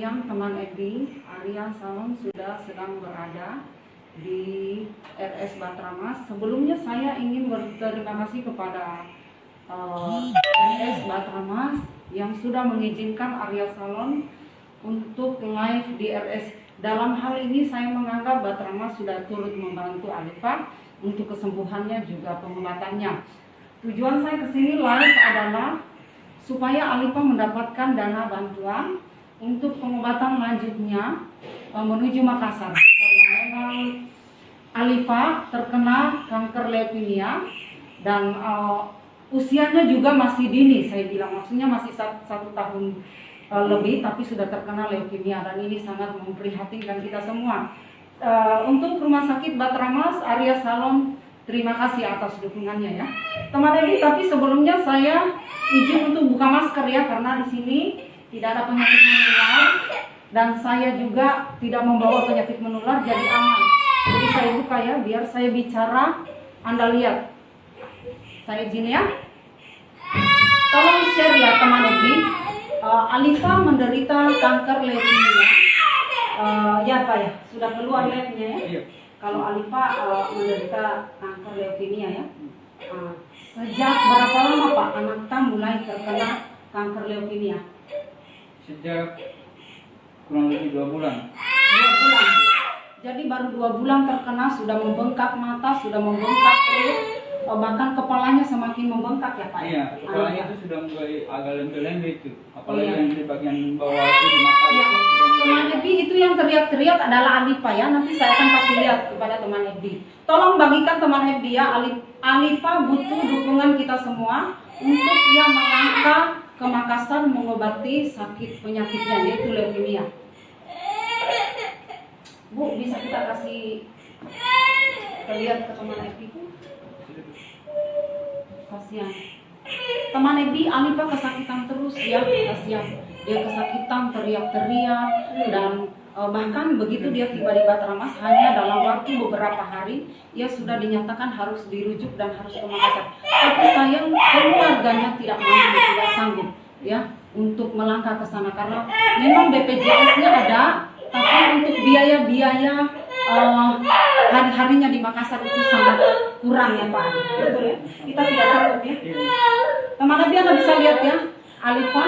siang teman Edi, Arya Salon sudah sedang berada di RS Batramas. Sebelumnya saya ingin berterima kasih kepada RS Batramas yang sudah mengizinkan Arya Salon untuk live di RS. Dalam hal ini saya menganggap Batramas sudah turut membantu Alifa untuk kesembuhannya juga pengobatannya. Tujuan saya ke sini live adalah supaya Alifa mendapatkan dana bantuan untuk pengobatan lanjutnya menuju Makassar, karena memang Alifa terkena kanker leukemia dan usianya juga masih dini, saya bilang maksudnya masih satu tahun lebih, tapi sudah terkena leukemia dan ini sangat memprihatinkan kita semua. Untuk Rumah Sakit Batramas, Arya Salon, terima kasih atas dukungannya ya, teman Edi. Tapi sebelumnya saya izin untuk buka masker ya, karena di sini tidak ada penyakit menular dan saya juga tidak membawa penyakit menular, jadi aman. Jadi saya buka ya, biar saya bicara Anda lihat. Saya izin ya. Tolong share ya teman Edi. Alifa menderita kanker leukemia. Ya Pak ya, sudah keluar live-nya ya. Iya. Kalau Alifa menderita kanker leukemia ya. Sejak berapa lama Pak anak mulai terkena kanker leukemia? Sejak kurang lebih 2 bulan. 2 bulan. Jadi baru 2 bulan terkena, sudah membengkak mata, sudah membengkak perut, bahkan kepalanya semakin membengkak ya Pak? Iya, kepalanya itu sudah mulai agak lembe-lembe itu. Apalagi yang di bagian bawah itu di mata itu. Teman Edi, itu yang teriak-teriak adalah Alifa ya. Nanti saya akan kasih lihat kepada teman Edi. Tolong bagikan teman Edi ya. Alifa butuh dukungan kita semua untuk dia melangkah ke Makassar mengobati sakit penyakitnya, yaitu leukemia. Bu, bisa kita kasih lihat ke teman Edi Bu? Kasihan teman Edi, Alifa kesakitan terus ya, kasihan. Dia kesakitan, teriak-teriak, dan bahkan begitu dia tiba di Batramas, hanya dalam waktu beberapa hari ia sudah dinyatakan harus dirujuk dan harus ke Makassar. Tapi sayang keluarganya tidak mampu, tidak sanggup ya untuk melangkah ke sana, karena memang BPJS-nya ada, tapi untuk biaya-biaya hari-harinya di Makassar itu sangat kurang ya Pak. Betul ya? Kita tidak sanggup ya. Teman Edi, Anda bisa lihat ya, Alifa.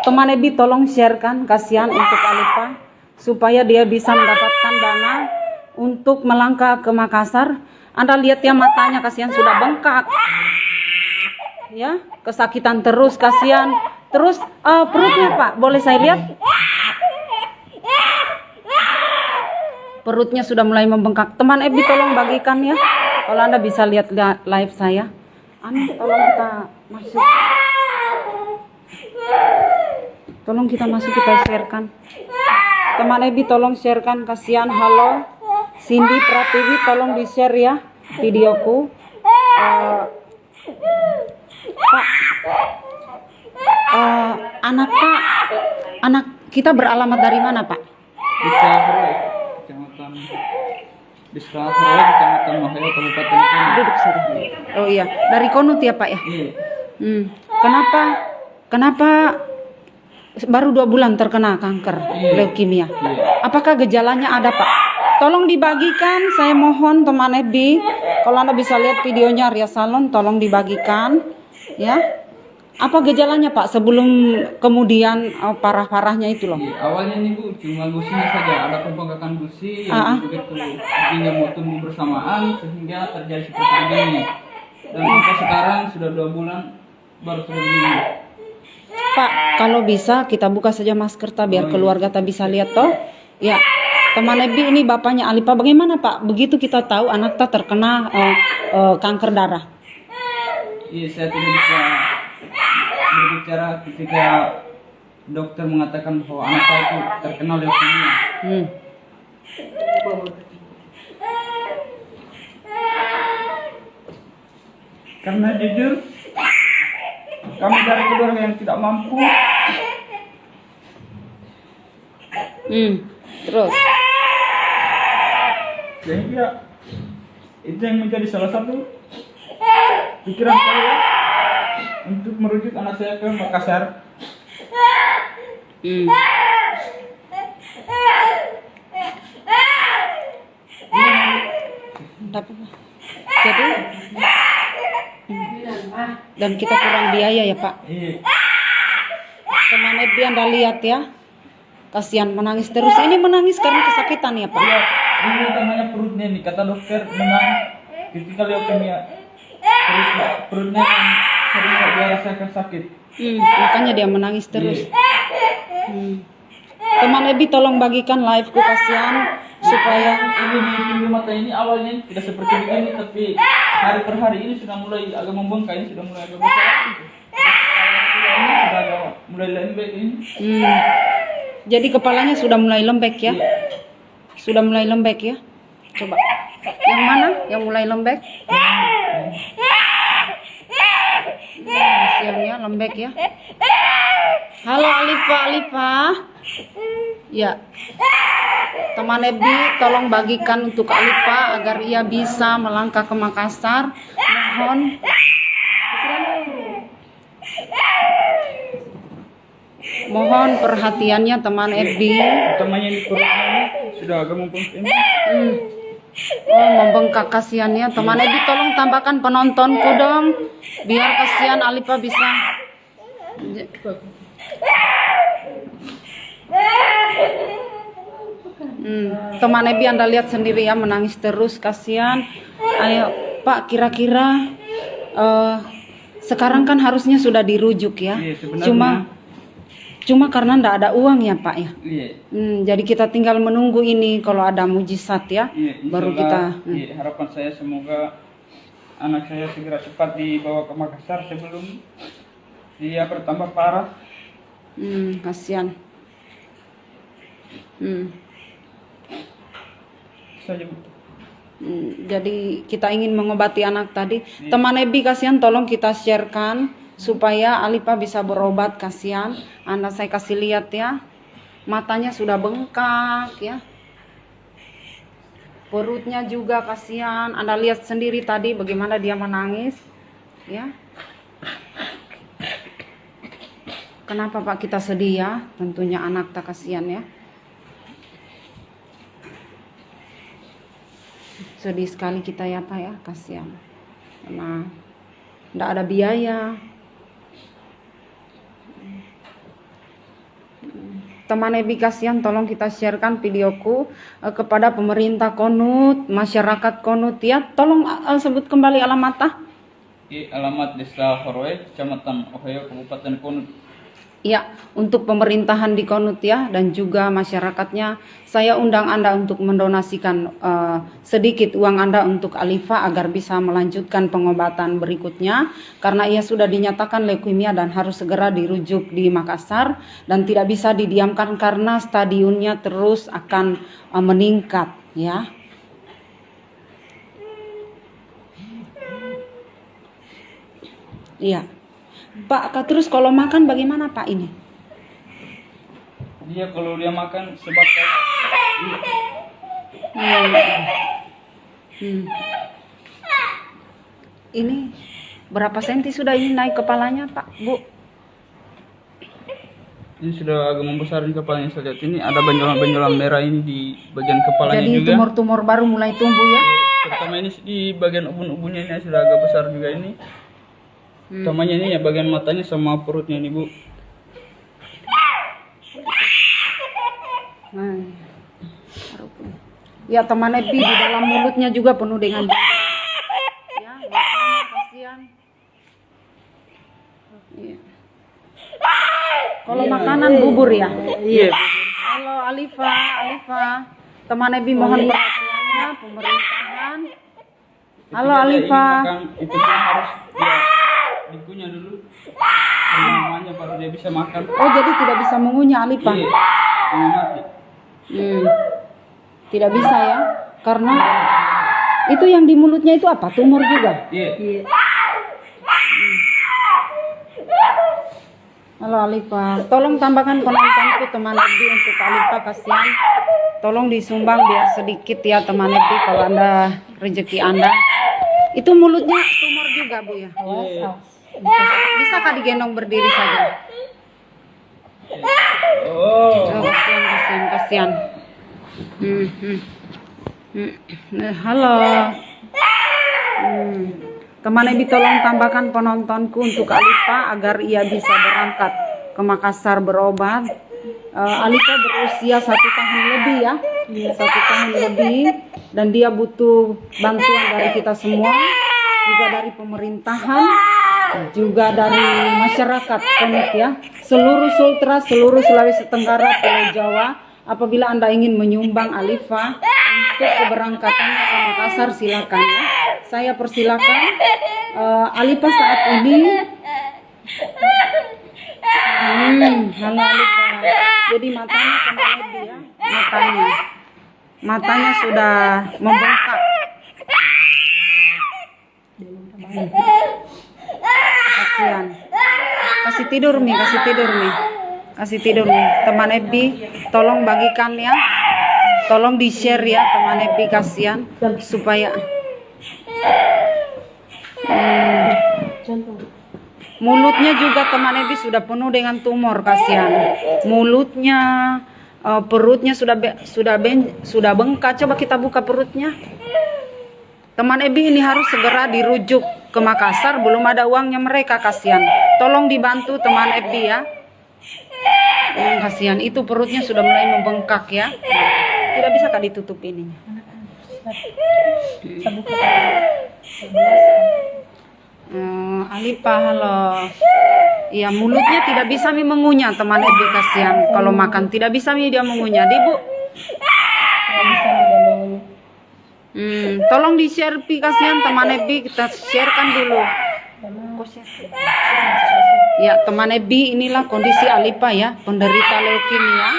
Teman Edi, tolong sharekan, kasihan untuk Alifa supaya dia bisa mendapatkan dana untuk melangkah ke Makassar. Anda lihat ya, matanya kasihan sudah bengkak ya, kesakitan terus, kasihan. Terus perutnya Pak, boleh saya lihat? Perutnya sudah mulai membengkak. Teman Edi, tolong bagikan ya, kalau Anda bisa lihat live saya. Tolong kita masuk. Tolong kita masuk, kita sharekan. Teman Edi, tolong sharekan, kasihan. Halo Cindy Pratiwi, tolong di share ya videoku. Pak, anak kita beralamat dari mana Pak? Kecamatan Mahaya, Kabupaten Kono. Oh iya, dari Konut ya Pak ya? Iya. Kenapa baru 2 bulan terkena kanker leukemia? Apakah gejalanya ada Pak? Tolong dibagikan, saya mohon teman Edi. Kalau Anda bisa lihat videonya Arya Salon, tolong dibagikan ya. Apa gejalanya Pak sebelum kemudian parah-parahnya itu loh? Awalnya ini Bu, cuma gusinya saja, ada pembengkakan gusi yang begitu giginya mau tumbuh bersamaan sehingga terjadi seperti ini. Dan sampai sekarang sudah 2 bulan baru seperti ini. Pak, kalau bisa kita buka saja masker biar keluarga bisa lihat toh. Ya, teman Edi, ini bapaknya Alifa. Bagaimana Pak? Begitu kita tahu anak terkena kanker darah. Iya, saya tidak bisa berbicara ketika dokter mengatakan bahwa anak saya itu terkena leukemia. Karena jujur, kami dari keluarga yang tidak mampu Terus. Sehingga itu yang menjadi salah satu pikiran saya untuk merujuk anak saya ke Makassar. Jadi dan kita kurang biaya ya Pak. Iya. Teman Ebi Anda lihat ya, kasihan menangis terus. Ini menangis karena kesakitan ya Pak. Iya, ini namanya perutnya nih, kata dokter memang ketika leukemia perutnya kan sering dia rasakan sakit. Makanya dia menangis terus. Teman Ebi tolong bagikan live ku, kasihan supaya Ini di pinggir mata ini awalnya tidak seperti begini, tapi hari per hari ini sudah mulai agak membengkak, ini sudah mulai agak besar. Ini sudah agak mulai lembek ini. Jadi kepalanya sudah mulai lembek ya? Iya. Sudah mulai lembek ya? Coba. Yang mana yang mulai lembek? Kasihannya lembek ya. Halo Alifa. Ya. Teman Ebi tolong bagikan untuk Alifa agar ia bisa melangkah ke Makassar. Mohon perhatiannya teman Ebi. Utamanya di perutnya ini sudah agak membengkak ini. Oh, membengkak kasihannya. Teman Ebi tolong tambahkan penontonku dong, biar kasihan Alifa bisa. Teman Ebi Anda lihat sendiri ya, menangis terus, kasihan. Ayo Pak, kira-kira sekarang kan harusnya sudah dirujuk ya. Iya, sebenarnya. Cuma karena ndak ada uang ya Pak ya. Iya. Jadi kita tinggal menunggu ini kalau ada mujizat ya. Iya, Baru kita. Iya, harapan saya semoga anak saya segera cepat dibawa ke Makassar sebelum dia bertambah parah. Kasihan. Saja. Jadi kita ingin mengobati anak tadi. Teman Ebi kasihan, tolong kita sharekan supaya Alifa bisa berobat, kasihan. Anda saya kasih lihat ya, matanya sudah bengkak ya, perutnya juga kasihan. Anda lihat sendiri tadi bagaimana dia menangis ya. Kenapa Pak kita sedih ya? Tentunya anak tak kasihan ya. Sedih sekali kita ya Pak ya, kasihan. Karena tidak ada biaya. Teman Ebi kasihan, tolong kita sharekan videoku kepada pemerintah Konut, masyarakat Konut ya. Tolong sebut kembali alamatnya. Alamat Desa Horoe, Kecamatan Ohio, Kabupaten Konut. Ya, untuk pemerintahan di Konut ya, dan juga masyarakatnya, saya undang Anda untuk mendonasikan sedikit uang Anda untuk Alifa agar bisa melanjutkan pengobatan berikutnya, karena ia sudah dinyatakan leukemia dan harus segera dirujuk di Makassar dan tidak bisa didiamkan karena stadiumnya terus akan meningkat ya. Iya. Pak, terus kalau makan bagaimana Pak ini? Dia kalau dia makan sebatas Ini berapa senti sudah ini naik kepalanya Pak, Bu? ini sudah agak membesar di kepalanya. Saya lihat ini ada benjolan-benjolan merah ini di bagian kepalanya. Jadi juga. tumor-tumor baru mulai tumbuh ya? Terutama ini di bagian ubun-ubunnya ini sudah agak besar juga ini. Utamanya ini ya bagian matanya sama perutnya ini Bu. Ya teman Ebi, di dalam mulutnya juga penuh dengan ya, makanya kasihan. Ya. Kalau makanan bubur ya? Iya. Halo Alifa. Teman Ebi mohon perhatiannya pemerintahan. Halo Alifa. Itu dia harus dia dikunyah dulu. Namanya baru dia bisa makan. Oh, jadi tidak bisa mengunyah Alifa? Iya. Mati. Tidak bisa ya, karena itu yang di mulutnya itu apa? Tumor juga? Iya. Halo Alifa, tolong tambahkan penontonku teman FB untuk Alifa, kasihan. Tolong disumbang biar sedikit ya teman FB kalau Anda rezeki Anda. Itu mulutnya tumor juga Bu ya? Iya. Bisakah digendong berdiri saja? Oh. Oh, kasihan. Halo. Teman Ebi tolong tambahkan penontonku untuk Alifa agar ia bisa berangkat ke Makassar berobat. Alifa berusia 1 tahun lebih ya, 1 tahun lebih, dan dia butuh bantuan dari kita semua, juga dari pemerintahan, juga dari masyarakat komit ya, seluruh Sultra, seluruh Sulawesi Tenggara, Pulau Jawa. Apabila Anda ingin menyumbang Alifa untuk keberangkatannya ke Makassar, silakan ya. Saya persilakan. Alifa saat ini halo Alifa. Jadi matanya kembali ya, matanya sudah membengkak. Kasihan. Kasih tidur nih. Teman Ebi, tolong bagikan ya. Tolong di-share ya teman Ebi, kasihan supaya mulutnya juga teman Ebi sudah penuh dengan tumor, kasihan. Mulutnya, perutnya sudah bengkak. Coba kita buka perutnya. Teman Ebi ini harus segera dirujuk ke Makassar, belum ada uangnya mereka, kasihan. Tolong dibantu teman Ebi ya. Kasihan, itu perutnya sudah mulai membengkak ya. Tidak bisa kak ditutup ininya. Alifa, halo. Iya, mulutnya tidak bisa mengunyah teman Ebi, kasihan. Kalau makan tidak bisa dia mengunyah, Bu. Tolong di-share kasihan teman Ebi, kita sharekan dulu. Ya, teman Ebi, inilah kondisi Alifa ya, penderita leukemia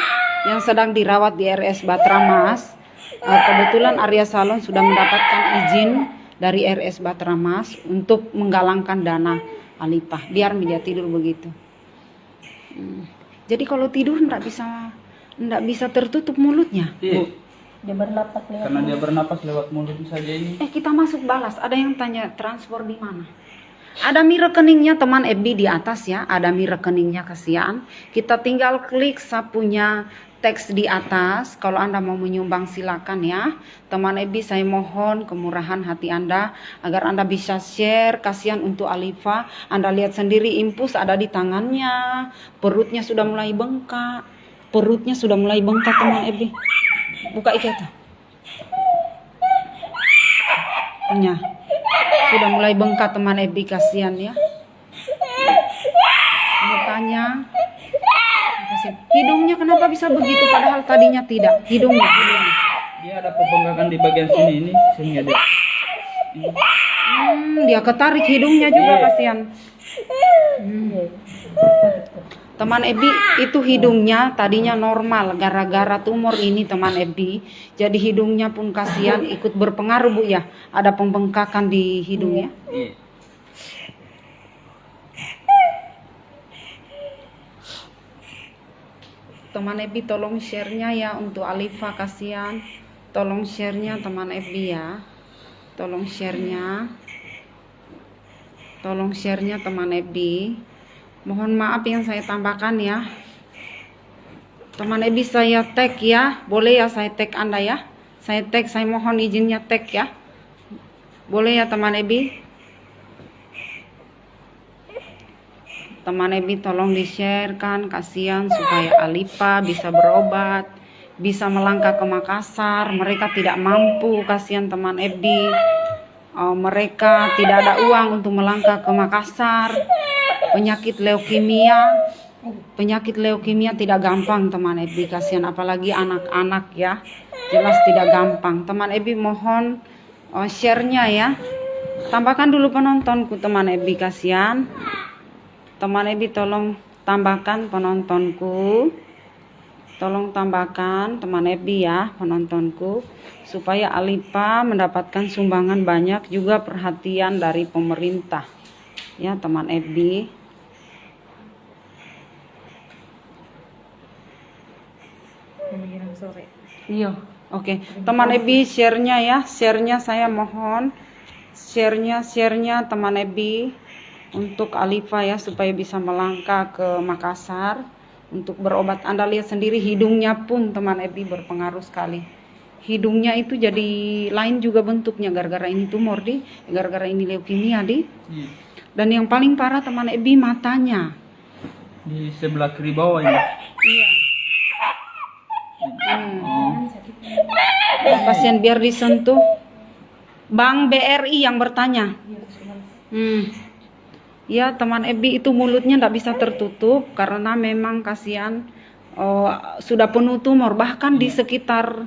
yang sedang dirawat di RS Batramas. Kebetulan Arya Salon sudah mendapatkan izin dari RS Batramas untuk menggalangkan dana Alifa, biar dia tidur begitu. Jadi kalau tidur enggak bisa tertutup mulutnya. Iya. Dia bernapas lewat Karena dia bernapas lewat mulut saja ini. Kita masuk balas. Ada yang tanya transfer di mana? Ada mi rekeningnya teman Ebi di atas ya. Ada mi rekeningnya, kasihan. Kita tinggal klik sapunya teks di atas. Kalau Anda mau menyumbang silakan ya. Teman Ebi, saya mohon kemurahan hati Anda agar Anda bisa share. Kasihan untuk Alifa. Anda lihat sendiri impus ada di tangannya. Perutnya sudah mulai bengkak. Teman Ebi. Buka ikat. Ya. Sudah mulai bengkak teman Ebi, kasihan ya. Mukanya. Hidungnya kenapa bisa begitu padahal tadinya tidak. Hidungnya. Dia ada pembengkakan di bagian sini ini sehingga dia. Dia ketarik hidungnya juga, kasihan. Teman Ebi, itu hidungnya tadinya normal gara-gara tumor ini teman Ebi. Jadi hidungnya pun kasihan ikut berpengaruh Bu ya. Ada pembengkakan di hidungnya. Iya. Teman Ebi tolong share-nya ya untuk Alifa, kasihan. Tolong share-nya teman Ebi ya. Tolong share-nya teman Ebi. Mohon maaf yang saya tambahkan ya. Teman Ebi, saya tag ya. Boleh ya saya tag Anda ya. Saya mohon izinnya tag ya. Boleh ya teman Ebi. Teman Ebi tolong di-sharekan, kasihan supaya Alifa bisa berobat, bisa melangkah ke Makassar. Mereka tidak mampu, kasihan teman Ebi. Mereka tidak ada uang untuk melangkah ke Makassar. Penyakit leukemia tidak gampang teman Ebi, kasihan apalagi anak-anak ya. Jelas tidak gampang. Teman Ebi mohon share-nya ya. Tambahkan dulu penontonku teman Ebi, kasihan. Teman Ebi tolong tambahkan penontonku. Tolong tambahkan teman Ebi ya penontonku supaya Alifa mendapatkan sumbangan banyak, juga perhatian dari pemerintah ya teman Ebi. Iya, oke. Teman Ebi share-nya ya, share-nya saya mohon. Share-nya teman Ebi untuk Alifa ya, supaya bisa melangkah ke Makassar untuk berobat. Anda lihat sendiri hidungnya pun teman Ebi berpengaruh sekali. Hidungnya itu jadi lain juga bentuknya gara-gara ini tumor gara-gara ini leukemia Iya. Dan yang paling parah teman Ebi matanya. Di sebelah kiri bawah ini. Iya. Pasien biar disentuh. Bank BRI yang bertanya. Ya teman Ebi itu mulutnya tidak bisa tertutup karena memang kasihan sudah penuh tumor, bahkan di sekitar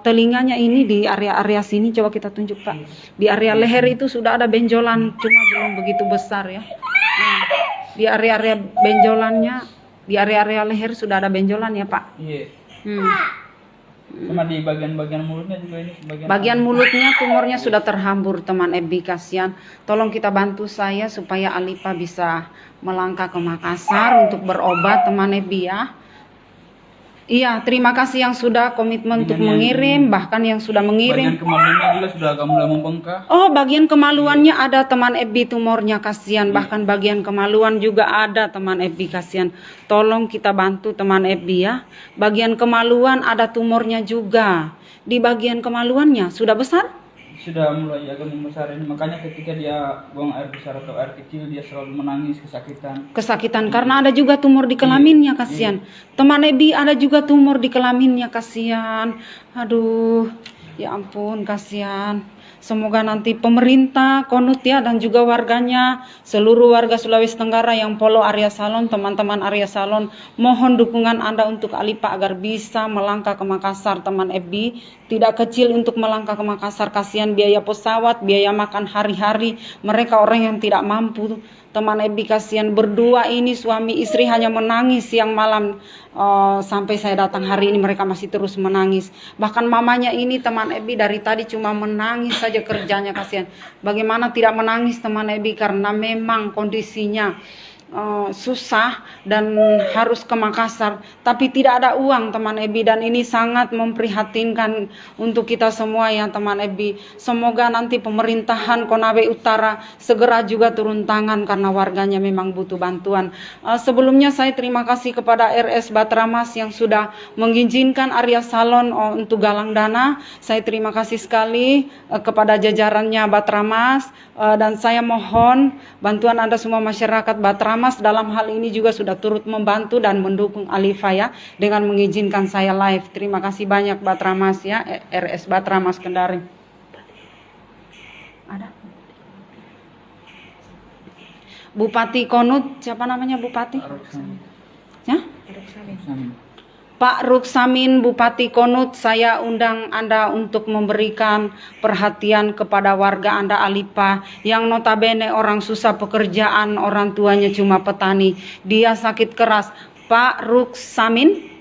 telinganya ini, di area-area sini, coba kita tunjuk Pak, di area leher itu sudah ada benjolan, cuma belum begitu besar ya. Di area-area benjolannya, di area-area leher sudah ada benjolan ya Pak. Iya. Sama di bagian-bagian mulutnya juga ini. Bagian mulutnya tumornya sudah terhambur teman Ebi, kasihan. Tolong kita bantu saya supaya Alifa bisa melangkah ke Makassar untuk berobat teman Ebi ya. Iya, terima kasih yang sudah komitmen untuk mengirim, bahkan yang sudah mengirim. Bagian kemaluannya juga sudah agak mulai membengkak. Oh, bagian kemaluannya ada teman Ebi tumornya, kasihan. Bahkan bagian kemaluan juga ada teman Ebi, kasihan. Tolong kita bantu teman Ebi ya. Bagian kemaluan ada tumornya juga. Di bagian kemaluannya sudah besar? Sudah mulai agak membesar ini, makanya ketika dia buang air besar atau air kecil dia selalu menangis kesakitan karena ada juga tumor di kelaminnya, kasihan. Teman Ebi ada juga tumor di kelaminnya, kasihan. Aduh, ya ampun, kasihan. Semoga nanti pemerintah, Konut ya, dan juga warganya, seluruh warga Sulawesi Tenggara yang follow Arya Salon, teman-teman Arya Salon, mohon dukungan Anda untuk Alifa agar bisa melangkah ke Makassar teman Ebi. Tidak kecil untuk melangkah ke Makassar, kasihan biaya pesawat, biaya makan hari-hari, mereka orang yang tidak mampu. Teman Ebi kasihan, berdua ini suami istri hanya menangis siang malam, sampai saya datang hari ini mereka masih terus menangis. Bahkan mamanya ini teman Ebi dari tadi cuma menangis saja kerjanya, kasihan. Bagaimana tidak menangis teman Ebi, karena memang kondisinya susah dan harus ke Makassar, tapi tidak ada uang teman Ebi, dan ini sangat memprihatinkan untuk kita semua ya teman Ebi. Semoga nanti pemerintahan Konawe Utara segera juga turun tangan karena warganya memang butuh bantuan. Sebelumnya saya terima kasih kepada RS Batramas yang sudah mengizinkan Arya Salon untuk galang dana. Saya terima kasih sekali kepada jajarannya Batramas, dan saya mohon bantuan Anda semua masyarakat Batramas dalam hal ini juga sudah turut membantu dan mendukung Alifa ya, dengan mengizinkan saya live. Terima kasih banyak Batramas ya, RS Batramas Kendari. Ada Bupati Konut, siapa namanya Bupati? Ya? Pak Ruksamin, Bupati Konut, saya undang Anda untuk memberikan perhatian kepada warga Anda Alifa yang notabene orang susah pekerjaan, orang tuanya cuma petani. Dia sakit keras. Pak Ruksamin,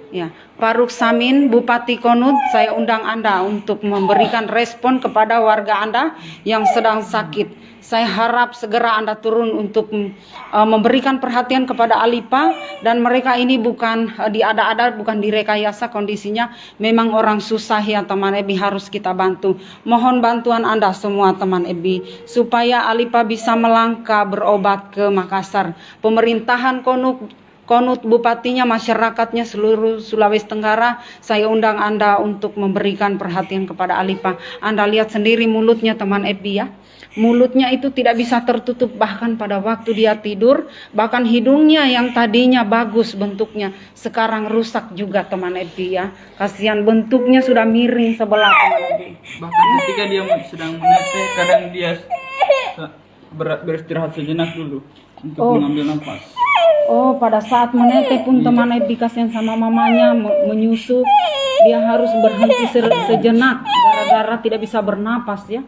ya, Pak Ruksamin, Bupati Konut, saya undang Anda untuk memberikan respon kepada warga Anda yang sedang sakit. Saya harap segera Anda turun untuk memberikan perhatian kepada Alifa, dan mereka ini bukan diada-ada, bukan direkayasa kondisinya, memang orang susah ya teman Ebi, harus kita bantu. Mohon bantuan Anda semua teman Ebi supaya Alifa bisa melangkah berobat ke Makassar. Pemerintahan Konut, bupatinya, masyarakatnya, seluruh Sulawesi Tenggara, saya undang Anda untuk memberikan perhatian kepada Alifa. Anda lihat sendiri mulutnya teman Ebi ya. Mulutnya itu tidak bisa tertutup bahkan pada waktu dia tidur. Bahkan hidungnya yang tadinya bagus bentuknya sekarang rusak juga teman Ebi ya. Kasihan, bentuknya sudah miring sebelah teman Ebi. Bahkan ketika dia sedang menetes, kadang dia beristirahat sejenak dulu untuk mengambil nafas. Oh, pada saat menetes pun teman Ebi kasihan sama mamanya menyusu, dia harus berhenti sejenak gara-gara tidak bisa bernapas ya.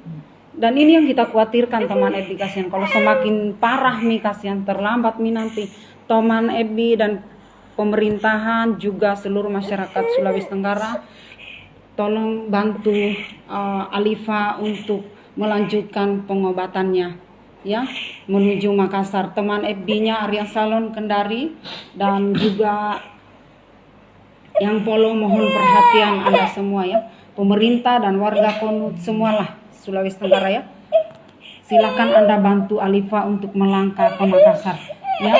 Dan ini yang kita khawatirkan teman Ebi, kasihan kalau semakin parah nih, kasihan terlambat nih nanti. Teman Ebi dan pemerintahan juga seluruh masyarakat Sulawesi Tenggara, tolong bantu Alifa untuk melanjutkan pengobatannya ya, menuju Makassar. Teman Ebi-nya Arya Salon Kendari dan juga Yang Polo mohon perhatian Anda semua ya. Pemerintah dan warga Konut semualah Sulawesi Tenggara ya. Silakan Anda bantu Alifa untuk melangkah ke Makassar ya.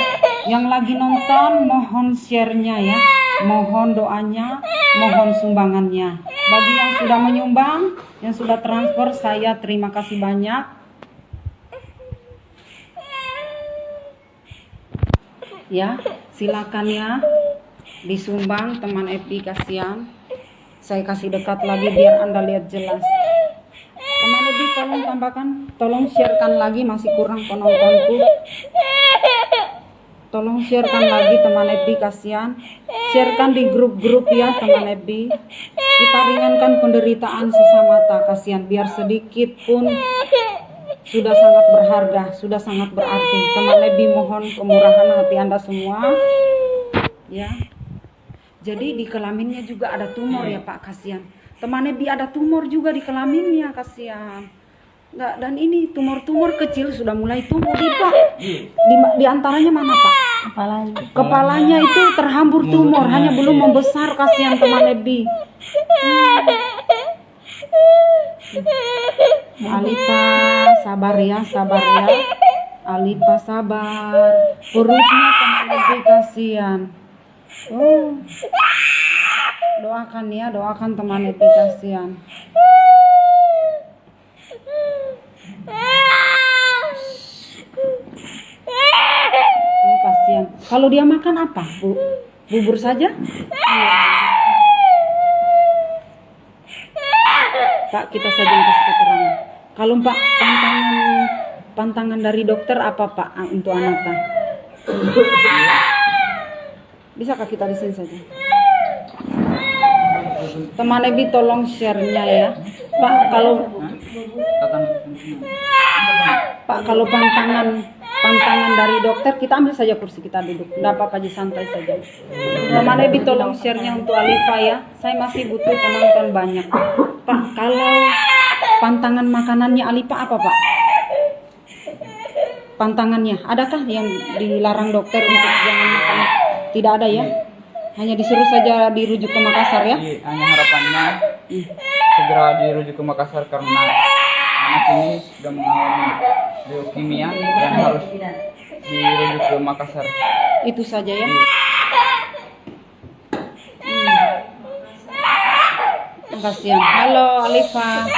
Yang lagi nonton mohon share-nya ya. Mohon doanya, mohon sumbangannya. Bagi yang sudah menyumbang, yang sudah transfer, saya terima kasih banyak. Ya, silakan ya. Disumbang teman Epi, kasihan. Saya kasih dekat lagi biar Anda lihat jelas. Teman Epi tolong tambahkan, tolong sharekan lagi, masih kurang penontonku. Tolong sharekan lagi teman Epi, kasihan. Sharekan di grup-grup ya teman Epi. Kita ringankan penderitaan sesama, tak kasihan, biar sedikit pun sudah sangat berharga, sudah sangat berarti. Teman Epi mohon kemurahan hati Anda semua ya. Jadi di kelaminnya juga ada tumor ya Pak, kasihan. Teman Epi ada tumor juga di kelaminnya, kasihan. Nggak, dan ini tumor-tumor kecil sudah mulai tumbuh di Pak. Di antaranya mana Pak? Kepalanya itu terhambur tumor, hanya belum membesar, kasihan teman Ebi. Alifa sabar ya, sabar ya. Alifa sabar. Perutnya teman Ebi kasihan. Oh. Doakan ya, doakan teman Ebi kasihan. Kasihan. Kalau dia makan apa, Bu? Bubur saja? Pak, kita saja yang kasih keterangan. Kalau Pak, pantangan dari dokter apa Pak untuk Anata? Bisakah kita di sini saja? Teman Ebi tolong share-nya ya. Pak, kalau pantangan dari dokter, kita ambil saja kursi, kita duduk. Enggak apa-apa aja, santai saja. Teman Ebi tolong share-nya untuk Alifa ya. Saya masih butuh penonton banyak. Pak, kalau pantangan makanannya Alifa apa Pak? Pantangannya, adakah yang dilarang dokter untuk jangan makan? Tidak ada ya? Hanya disuruh saja dirujuk ke Makassar ya? Hanya harapannya segera dirujuk ke Makassar karena anak ini sudah mengalami leukemia dan harus dirujuk ke Makassar. Itu saja ya? Kasihan. Halo Alifa.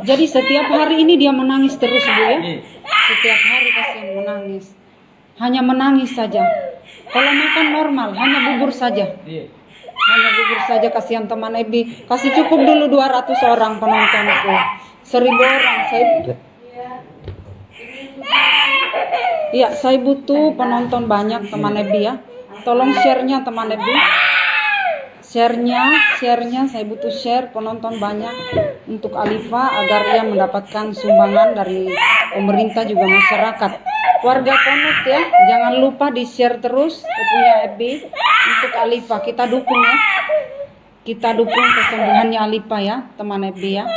Jadi setiap hari ini dia menangis terus Bu ya? Setiap hari kasihan menangis. Hanya menangis saja. Kalau makan normal, hanya bubur saja. Hanya bubur saja, kasihan teman Ebi. Kasih cukup dulu 200 orang penontonku. 1000 orang. Saya butuh penonton banyak teman Ebi ya. Tolong share-nya teman Ebi. Share-nya saya butuh share penonton banyak untuk Alifa agar ia mendapatkan sumbangan dari pemerintah juga masyarakat. Warga Konut ya, jangan lupa di-share terus punya Ebi untuk Alifa. Kita dukung ya. Kita dukung kesembuhannya Alifa ya, teman Ebi ya.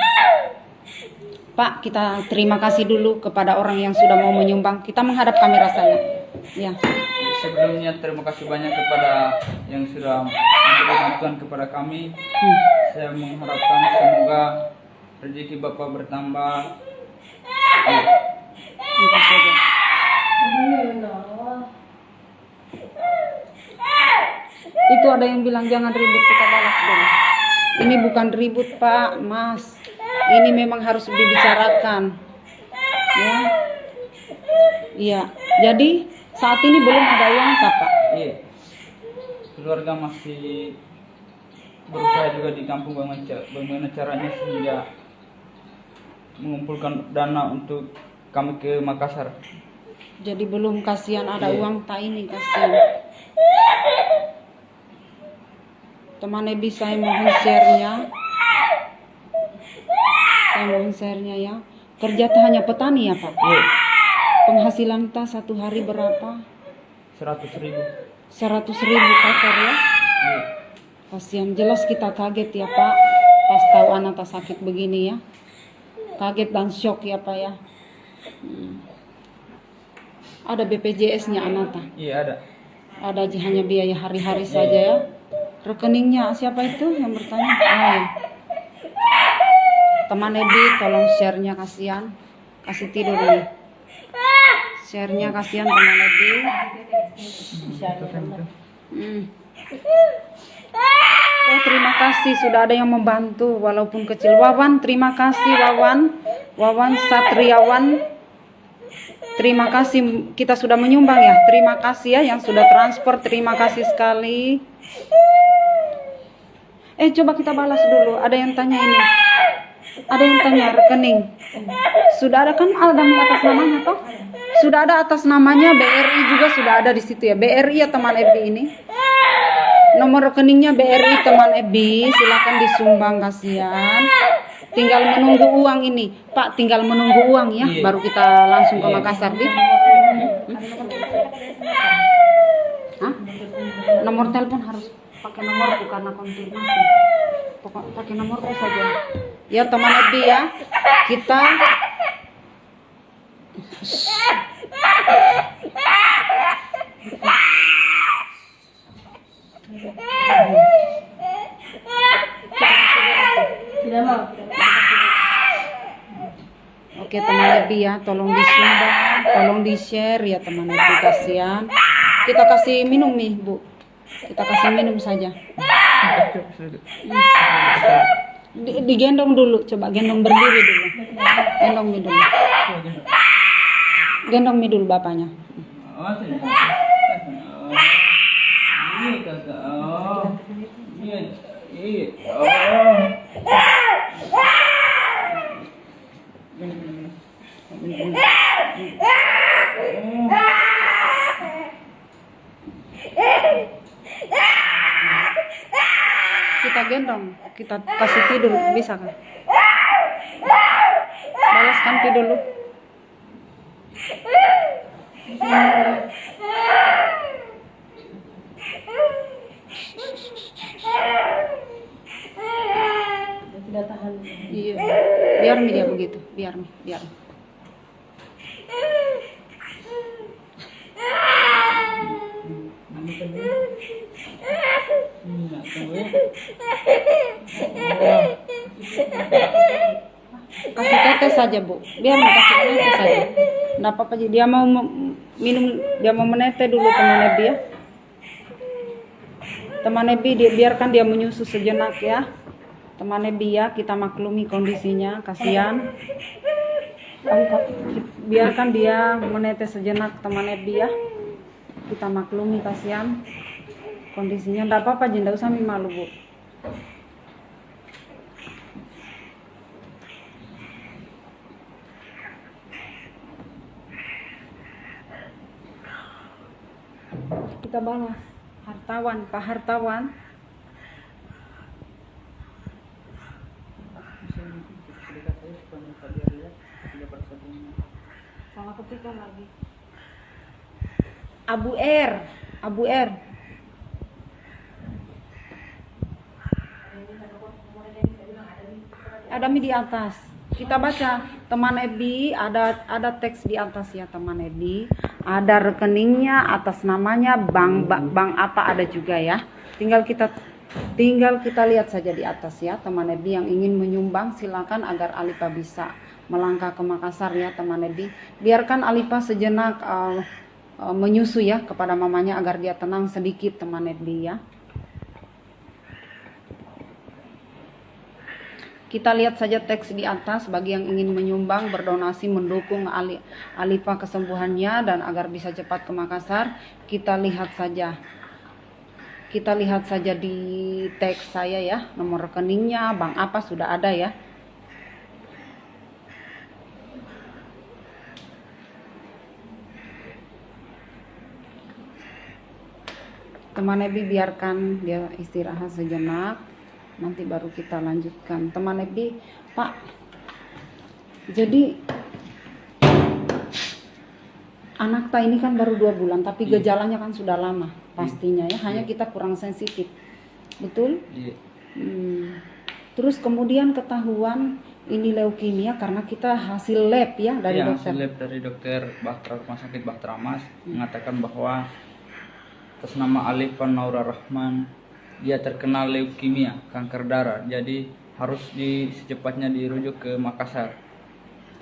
Pak, kita terima kasih dulu kepada orang yang sudah mau menyumbang. Kita menghadap kamera saya. Ya. Sebelumnya terima kasih banyak kepada yang sudah memberi bantuan kepada kami. Saya mengharapkan semoga rezeki Bapak bertambah. Itu saja. Itu ada yang bilang jangan ribut, kita balas dulu. Ini bukan ribut Pak, Mas. Ini memang harus dibicarakan. Ya. Iya. Jadi saat ini belum ada uang Pak. Iya. Keluarga masih berusaha juga di kampung bagaimana caranya sehingga mengumpulkan dana untuk kami ke Makassar. Jadi belum, kasihan ada uang tak ini, kasihan. Teman Ebi, saya mohon share-nya. Saya mohon share-nya ya. Kerja tak hanya petani ya Pak? Penghasilan tak satu hari berapa? 100.000. 100.000 kotor ya? Kasihan, jelas kita kaget ya Pak. Pas tahu anak tak sakit begini ya. Kaget dan shock ya Pak ya. Ada BPJS-nya Anata? Iya ada. Ada hanya biaya hari-hari saja ya. Rekeningnya siapa itu yang bertanya? Oh, ya. Teman Ebi, tolong share-nya, kasihan. Kasih tidur nih. Share-nya kasihan teman Ebi. Oh, terima kasih sudah ada yang membantu walaupun kecil. Wawan, terima kasih Wawan. Wawan Satriawan. Terima kasih, kita sudah menyumbang ya. Terima kasih ya yang sudah transfer. Terima kasih sekali. Coba kita balas dulu. Ada yang tanya ini. Ada yang tanya rekening. Sudah ada kan ada atas namanya toh? Sudah ada atas namanya, BRI juga sudah ada di situ ya. BRI ya teman Ebi ini. Nomor rekeningnya BRI teman Ebi, silakan disumbang, kasihan. Tinggal menunggu uang ini, Pak. Tinggal menunggu uang ya, baru kita langsung ke Makassar, Bi. Hah? Nomor telepon harus pakai nomorku karena konfirmasi. Pakai nomorku saja. Ya teman Ebi ya, kita Oke teman Ebi ya, tolong disumbang, tolong di share ya teman Ebi, kasihan. Kita kasih minum nih Bu, kita kasih minum saja. Digendong dulu, coba gendong berdiri dulu. Gendong mi dulu. Gendong mi dulu bapaknya. Kita gendong, kita kasih tidur, bisa kan? Balaskan tidur dulu. Tidak tahan. Iya. Biar dia begitu, biar. Kasih tetes saja Bu, biar kasih tetes saja. Nggak apa-apa, dia mau minum, dia mau menete dulu teman Ebi ya. Teman Ebi, biarkan dia menyusu sejenak ya. Teman Ebi ya, kita maklumi kondisinya, kasihan. Biarkan dia menetes sejenak teman Ebi ya. Kita maklumi, kasihan kondisinya. Enggak apa-apa, tidak usah malu Bu. Kita balas hartawan, Pak Hartawan. Sama ketika lagi. Abu R. Ada di atas. Kita baca teman Ebi, ada teks di atas ya teman Ebi. Ada rekeningnya, atas namanya, bank apa ada juga ya. Tinggal kita lihat saja di atas ya teman Ebi. Yang ingin menyumbang silakan agar Alipa bisa melangkah ke Makassar ya teman Ebi. Biarkan Alipa sejenak menyusu ya kepada mamanya agar dia tenang sedikit teman Ebi ya. Kita lihat saja teks di atas bagi yang ingin menyumbang, berdonasi, mendukung Alipa kesembuhannya dan agar bisa cepat ke Makassar. Kita lihat saja di teks saya ya, nomor rekeningnya, bank apa sudah ada ya. Teman Ebi biarkan dia istirahat sejenak. Nanti baru kita lanjutkan. Teman Ebi, Pak, jadi anak ta ini kan baru 2 bulan, tapi gejalanya kan sudah lama pastinya ya. Hanya kita kurang sensitif, betul? Terus kemudian ketahuan ini leukemia karena kita hasil lab ya dari dokter. Hasil lab dari dokter Rumah Sakit Bahteramas mengatakan bahwa atas nama Alifa Naura Rahman dia terkena leukemia, kanker darah. Jadi harus secepatnya dirujuk ke Makassar.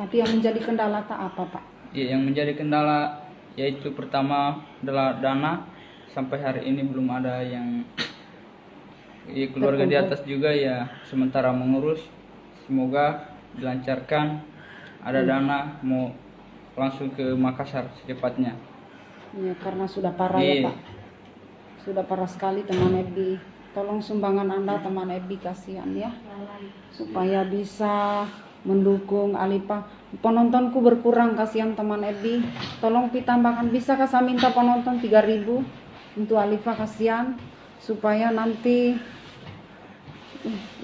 Tapi yang menjadi kendala apa Pak? Ya, yang menjadi kendala yaitu pertama adalah dana. Sampai hari ini belum ada yang keluarga di atas juga ya sementara mengurus. Semoga dilancarkan, ada dana mau langsung ke Makassar secepatnya. Ya, karena sudah parah ya Pak. Sudah parah sekali teman Ebi. Tolong sumbangan Anda teman Ebi, kasihan ya. Supaya bisa mendukung Alipa. Penontonku berkurang, kasihan teman Ebi. Tolong ditambahkan, bisakah saya minta penonton 3.000 untuk Alifa, kasihan. Supaya nanti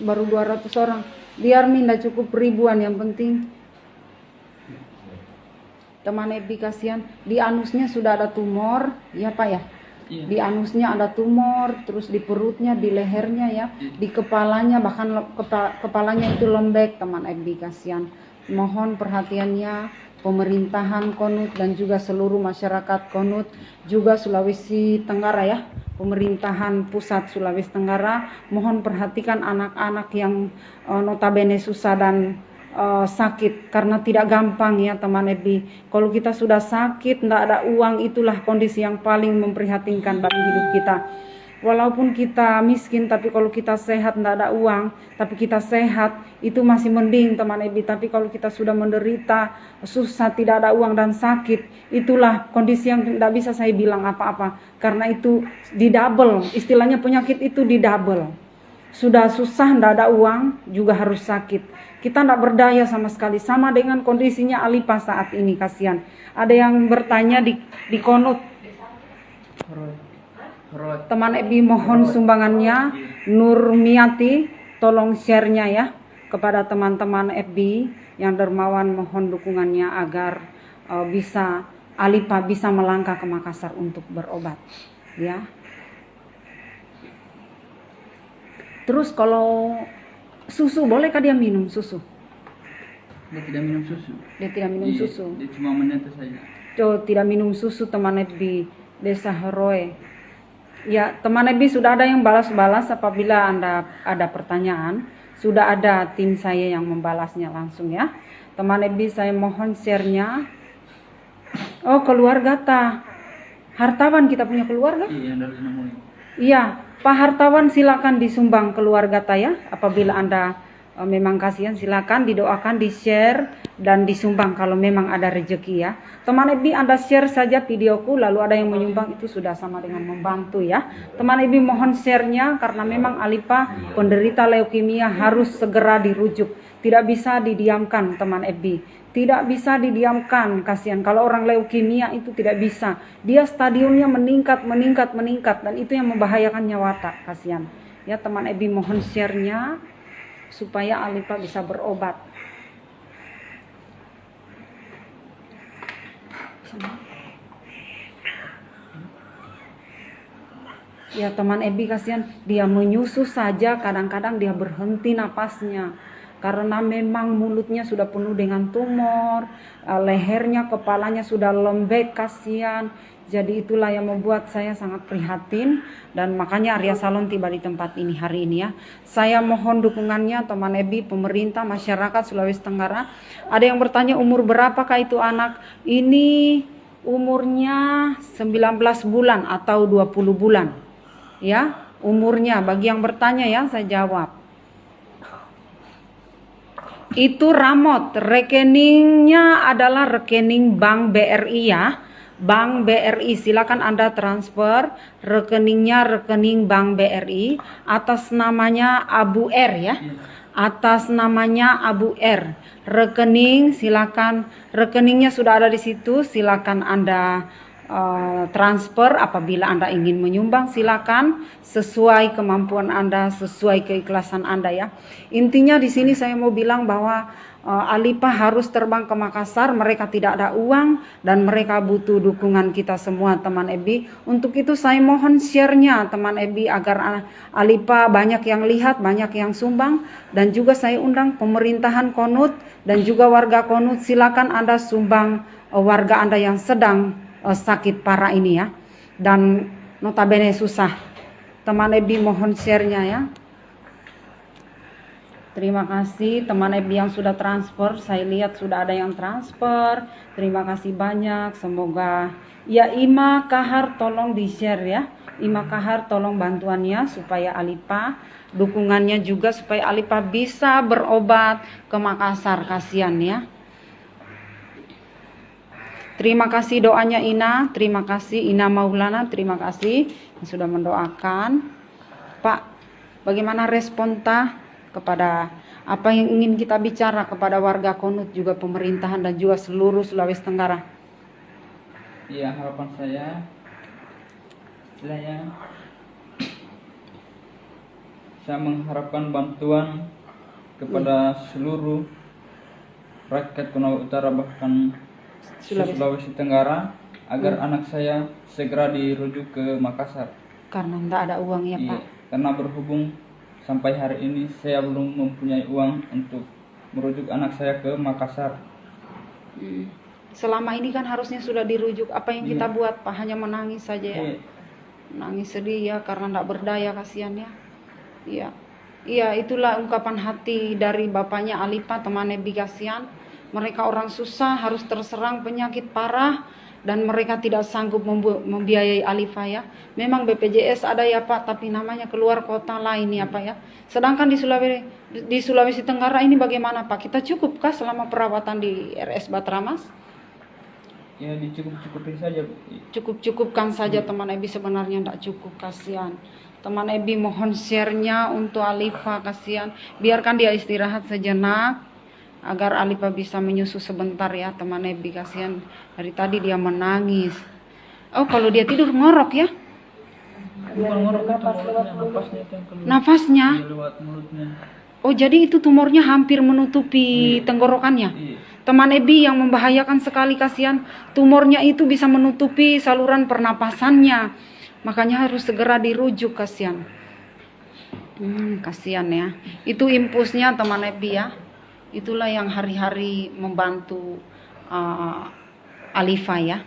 baru 200 orang. Biar minta cukup ribuan, yang penting teman Ebi kasihan. Di anusnya sudah ada tumor, ya Pak ya. Iya. Di anusnya ada tumor, terus di perutnya, di lehernya ya, di kepalanya, bahkan kepalanya itu lembek teman Ebi, kasihan. Mohon perhatiannya pemerintahan Konut dan juga seluruh masyarakat Konut, juga Sulawesi Tenggara ya, pemerintahan pusat Sulawesi Tenggara, mohon perhatikan anak-anak yang notabene susah dan sakit, karena tidak gampang ya teman Ebi. Kalau kita sudah sakit, tidak ada uang, itulah kondisi yang paling memprihatinkan bagi hidup kita. Walaupun kita miskin, tapi kalau kita sehat, tidak ada uang, tapi kita sehat, itu masih mending teman Ebi. Tapi kalau kita sudah menderita, susah, tidak ada uang dan sakit, itulah kondisi yang tidak bisa saya bilang apa-apa. Karena itu di double, istilahnya penyakit itu di double. Sudah susah, tidak ada uang, juga harus sakit. Kita tidak berdaya sama sekali, sama dengan kondisinya Alipa saat ini, kasihan. Ada yang bertanya di Konut. Teman Ebi mohon sumbangannya, Nurmiati, tolong share-nya ya kepada teman-teman Ebi yang dermawan, mohon dukungannya agar bisa Alipa bisa melangkah ke Makassar untuk berobat ya. Terus kalau susu, bolehkah dia minum susu? Dia tidak minum susu. Dia tidak minum susu. Dia cuma menetes saja. Tidak minum susu teman Ebi, Desa Heroe. Ya, teman Ebi sudah ada yang balas-balas apabila Anda ada pertanyaan. Sudah ada tim saya yang membalasnya langsung ya. Teman Ebi, saya mohon share-nya. Oh, keluarga ta. Hartawan, kita punya keluarga? Iya, dari Namuli. Iya, Pak Hartawan silakan disumbang keluarga ta ya. Apabila Anda memang kasihan, silakan didoakan, di-share dan disumbang kalau memang ada rezeki ya. Teman Ebi, Anda share saja videoku lalu ada yang menyumbang, itu sudah sama dengan membantu ya. Teman Ebi mohon share-nya karena memang Alipa penderita leukemia harus segera dirujuk. Tidak bisa didiamkan teman Ebi. Tidak bisa didiamkan, kasihan. Kalau orang leukemia itu tidak bisa. Dia stadiumnya meningkat dan itu yang membahayakan nyawa tak, kasihan. Ya teman Ebi mohon share-nya supaya Alipa bisa berobat. Ya teman Ebi kasihan, dia menyusu saja kadang-kadang dia berhenti napasnya. Karena memang mulutnya sudah penuh dengan tumor, lehernya, kepalanya sudah lembek, kasihan. Jadi itulah yang membuat saya sangat prihatin dan makanya Arya Salon tiba di tempat ini hari ini ya. Saya mohon dukungannya teman Ebi, pemerintah, masyarakat Sulawesi Tenggara. Ada yang bertanya umur berapakah itu anak? Ini umurnya 19 bulan atau 20 bulan. Ya, umurnya. Bagi yang bertanya ya, saya jawab. Itu Ramot, rekeningnya adalah rekening Bank BRI ya. Bank BRI, silakan Anda transfer rekeningnya, rekening Bank BRI atas namanya Abu R ya. Atas namanya Abu R. Rekening, silakan, rekeningnya sudah ada di situ, silakan Anda transfer apabila Anda ingin menyumbang, silakan sesuai kemampuan Anda, sesuai keikhlasan Anda ya. Intinya di sini saya mau bilang bahwa Alipa harus terbang ke Makassar, mereka tidak ada uang dan mereka butuh dukungan kita semua teman Ebi. Untuk itu saya mohon share-nya teman Ebi agar Alipa banyak yang lihat, banyak yang sumbang, dan juga saya undang pemerintahan Konut dan juga warga Konut, silakan Anda sumbang warga Anda yang sedang sakit parah ini ya, dan notabene susah. Teman Ebi mohon share-nya ya. Terima kasih teman Ebi yang sudah transfer. Saya lihat sudah ada yang transfer. Terima kasih banyak. Semoga ya Ima Kahar tolong di-share ya. Ima Kahar tolong bantuannya supaya Alipa, dukungannya juga supaya Alipa bisa berobat ke Makassar. Kasihan ya. Terima kasih doanya Ina. Terima kasih Ina Maulana. Terima kasih yang sudah mendoakan. Pak, bagaimana respon kepada apa yang ingin kita bicara kepada warga Konut, juga pemerintahan dan juga seluruh Sulawesi Tenggara? Iya, harapan saya mengharapkan bantuan kepada seluruh rakyat Konawe Utara bahkan Sulawesi Tenggara agar anak saya segera dirujuk ke Makassar. Karena tidak ada uang ya Pak? Karena berhubung sampai hari ini saya belum mempunyai uang untuk merujuk anak saya ke Makassar. Selama ini kan harusnya sudah dirujuk. Apa yang kita buat Pak? Hanya menangis saja ya. Menangis sedih ya karena tidak berdaya, kasihan ya. Iya. Iya, itulah ungkapan hati dari bapaknya Alipa, teman Ebi, kasihan. Mereka orang susah, harus terserang penyakit parah dan mereka tidak sanggup membiayai Alifa ya. Memang BPJS ada ya Pak, tapi namanya keluar kota lain ya Pak ya. Sedangkan di Sulawesi Tenggara ini bagaimana Pak? Kita cukupkah selama perawatan di RS Batramas? Ya dicukup-cukupin saja. Cukup-cukupkan saja teman Ebi, sebenarnya tidak cukup, kasihan. Teman Ebi mohon share-nya untuk Alifa, kasihan. Biarkan dia istirahat sejenak agar Alifa bisa menyusu sebentar ya teman Ebi, kasihan. Dari tadi dia menangis. Oh, kalau dia tidur ngorok ya? Bukan ngorok, nafasnya itu yang keluar. Nafasnya? Iya, lewat mulutnya. Oh, jadi itu tumornya hampir menutupi tenggorokannya. Teman Ebi, yang membahayakan sekali, kasihan. Tumornya itu bisa menutupi saluran pernapasannya. Makanya harus segera dirujuk, kasihan. Kasihan ya. Itu impulsnya teman Ebi ya. Itulah yang hari-hari membantu Alifa ya.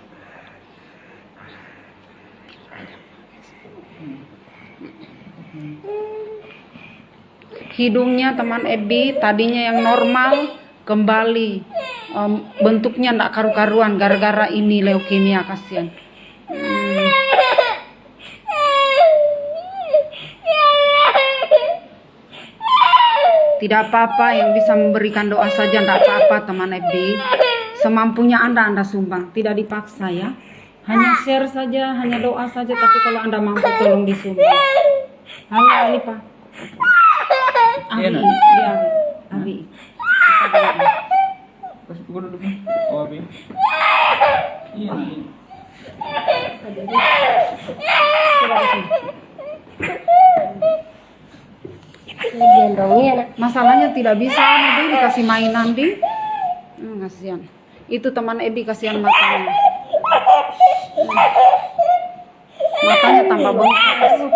Hidungnya teman Ebi tadinya yang normal kembali bentuknya tidak karu-karuan gara-gara ini leukemia, kasihan. Tidak apa-apa, yang bisa memberikan doa saja, tidak apa-apa teman Ebi. Semampunya Anda sumbang, tidak dipaksa ya. Hanya share saja, hanya doa saja, tapi kalau Anda mampu tolong disumbang. Halo Alifa. Abi. Kasih pukul dulu. Oh, Abi. Iya. Masalahnya tidak bisa Ebi dikasih mainan di. Kasihan. Itu teman Ebi, kasihan matanya. Matanya tambah bengkak.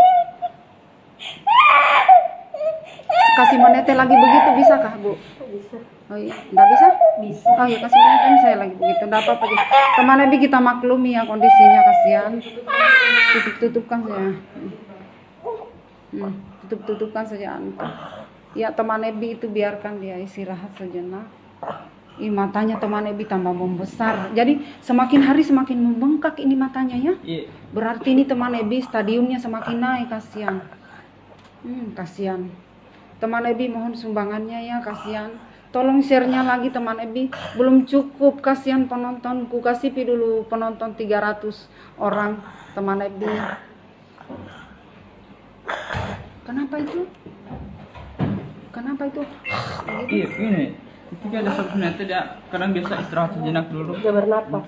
Kasih menete lagi begitu bisa kah Bu? Bisa. Oh iya, enggak bisa? Bisa. Oh iya, kasih menete saya lagi begitu. Enggak apa-apa. Teman Ebi kita maklumi ya kondisinya, kasihan. Tutupkan saja. Tutupkan saja Anta. Ya teman Ebi itu biarkan dia istirahat sejenak. Matanya teman Ebi tambah membesar. Jadi semakin hari semakin membengkak ini matanya ya. Berarti ini teman Ebi stadiumnya semakin naik, kasihan. Kasihan. Teman Ebi mohon sumbangannya ya, kasihan. Tolong share-nya lagi teman Ebi. Belum cukup, kasihan penontonku. Kasih dulu penonton 300 orang teman Ebi. Kenapa itu? Iya, ini. Ketika ada satu menit dia kadang biasa istirahat sejenak dulu. Dia bernapas.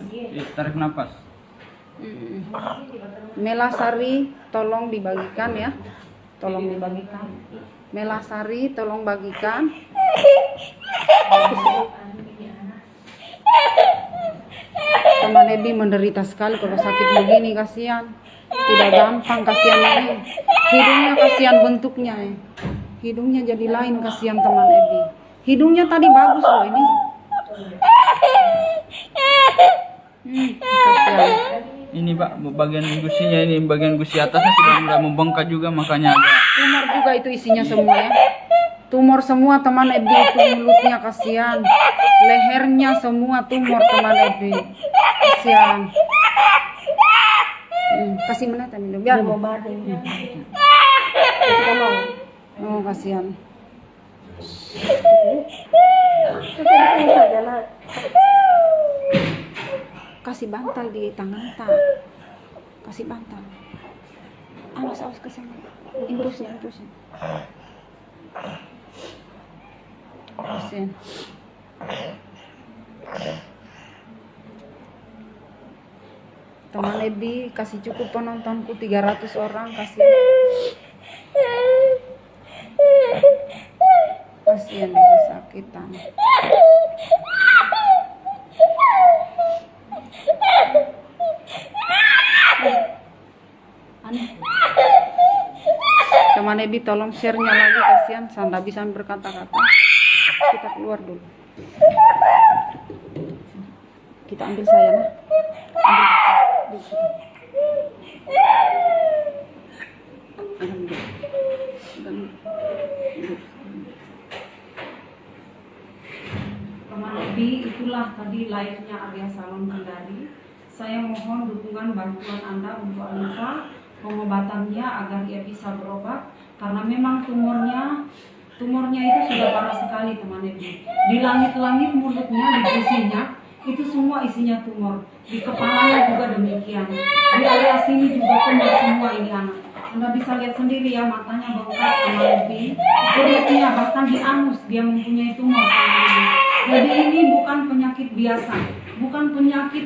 Tarik nafas. Melasari tolong dibagikan ya. Tolong dibagikan. Melasari tolong bagikan. Teman Ebi menderita sekali kalau sakit begini, kasihan. Tidak gampang, kasihan ini. Hidungnya kasihan bentuknya ya. Hidungnya jadi lain, kasihan teman Ebi. Hidungnya tadi bagus loh ini. Kasihan. ini Pak, bagian gusinya ini, bagian gusi atasnya sudah mulai membengkak juga, makanya agak Tumor juga itu isinya semua ya. Tumor semua teman Ebi, itu mulutnya kasihan. Lehernya semua tumor teman Ebi. Kasihan. Kasih mana tadi minum biar mau baring. Oh, kasihan. Kasih bantal di tangan tak. Kasih bantal. Awas ke sana. Impulsnya. Kasihan. Teman Ebi kasih cukup penontonku 300 orang, kasih. Kasihan dia kesakitan. Aneh. Teman Ebi tolong share-nya lagi, kasihan Sanda bisa berkata-kata. Kita keluar dulu. Kita ambil saya nah. Teman Ebi, itulah tadi live-nya Arya Salon Kendari. Saya mohon dukungan bantuan Anda untuk Alifa, pengobatannya agar ia bisa berobat, karena memang tumornya itu sudah parah sekali teman Ebi. Di langit-langit mulutnya, di gusinya itu semua isinya tumor. Di kepalanya juga demikian. Di area sini juga tumor semua ini anak. Anda bisa lihat sendiri ya, matanya bengkak teman Ebi. Kulitnya bahkan di anus dia mempunyai tumor teman Ebi. Jadi ini bukan penyakit biasa, bukan penyakit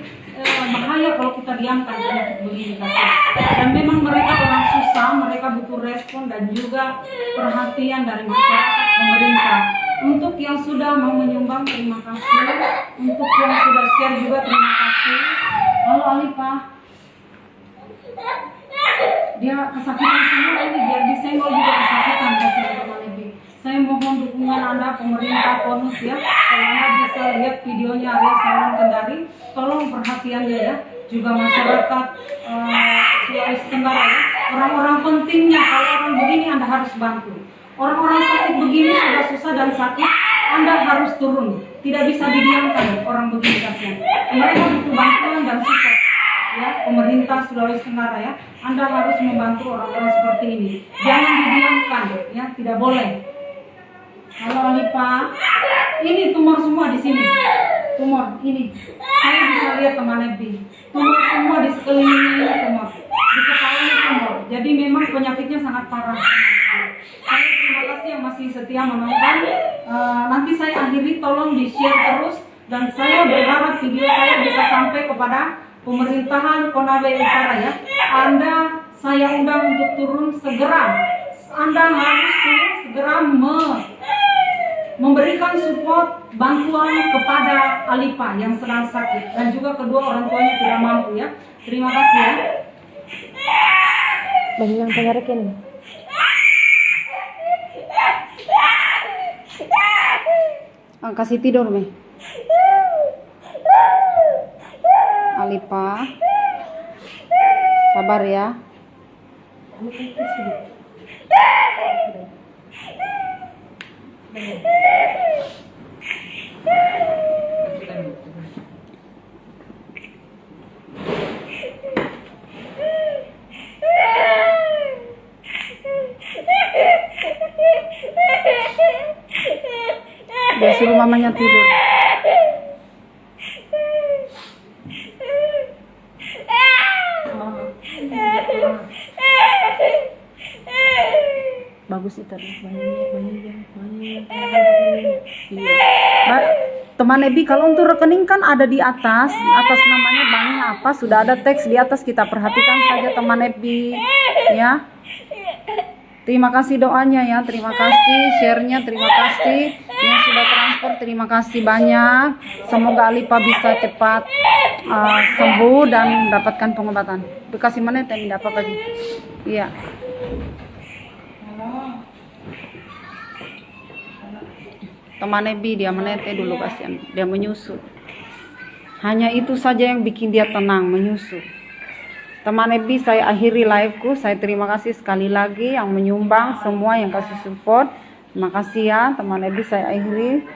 bahaya kalau kita diamkan penyakit begini kasih. Dan memang mereka orang susah, mereka butuh respon dan juga perhatian dari masyarakat, pemerintah. Untuk yang sudah mau menyumbang terima kasih, untuk yang sudah share juga terima kasih. Halo Alifa, dia kesakitan semua ini, biar disenggol juga kesakitan kasih teman Ebi. Saya mohon dukungan Anda pemerintah Ponus ya. Kalau Anda bisa lihat videonya Arya Salon Kendari, tolong perhatiannya ya. Juga masyarakat Sulawesi Tenggara ya. Orang-orang pentingnya, kalau orang begini Anda harus bantu. Orang-orang sakit begini sudah susah dan sakit, Anda harus turun. Tidak bisa didiamkan orang begini kasihan. Mereka butuh bantuan dan support ya, pemerintah Sulawesi Tenggara ya. Anda harus membantu orang-orang seperti ini. Jangan didiamkan ya, tidak boleh. Halo Alifa, ini tumor semua di sini. Tumor ini, saya bisa lihat teman Ebi. Tumor semua di sekeliling ini tumor, di kepalanya tumor. Jadi memang penyakitnya sangat parah. Saya terima kasih yang masih setia menonton. Nanti saya akhiri, tolong di-share terus. Dan saya berharap video saya bisa sampai kepada pemerintahan Konawe Utara ya. Anda saya undang untuk turun segera. Anda harus turun segera memberikan support bantuan kepada Alifa yang sedang sakit dan juga kedua orang tuanya tidak mampu ya. Terima kasih ya. Banyak yang pengaruhin. Kasih tidur me. Alifa, sabar ya. Dia suruh mamanya tidur. Bagus itu banyak. Iya. Teman Ebi, kalau untuk rekening kan ada di atas namanya banknya apa, sudah ada teks di atas, kita perhatikan saja teman Ebi ya. Terima kasih doanya ya, terima kasih share-nya, terima kasih yang sudah transfer, terima kasih banyak. Semoga Alifa bisa cepat sembuh dan mendapatkan pengobatan. Bekasi mana tidak apa-apa sih. Iya. Teman Ebi dia menete dulu kasihan, dia menyusut. Hanya itu saja yang bikin dia tenang, menyusut. Teman Ebi, saya akhiri liveku. Saya terima kasih sekali lagi yang menyumbang, semua yang kasih support. Terima kasih ya teman Ebi, saya akhiri.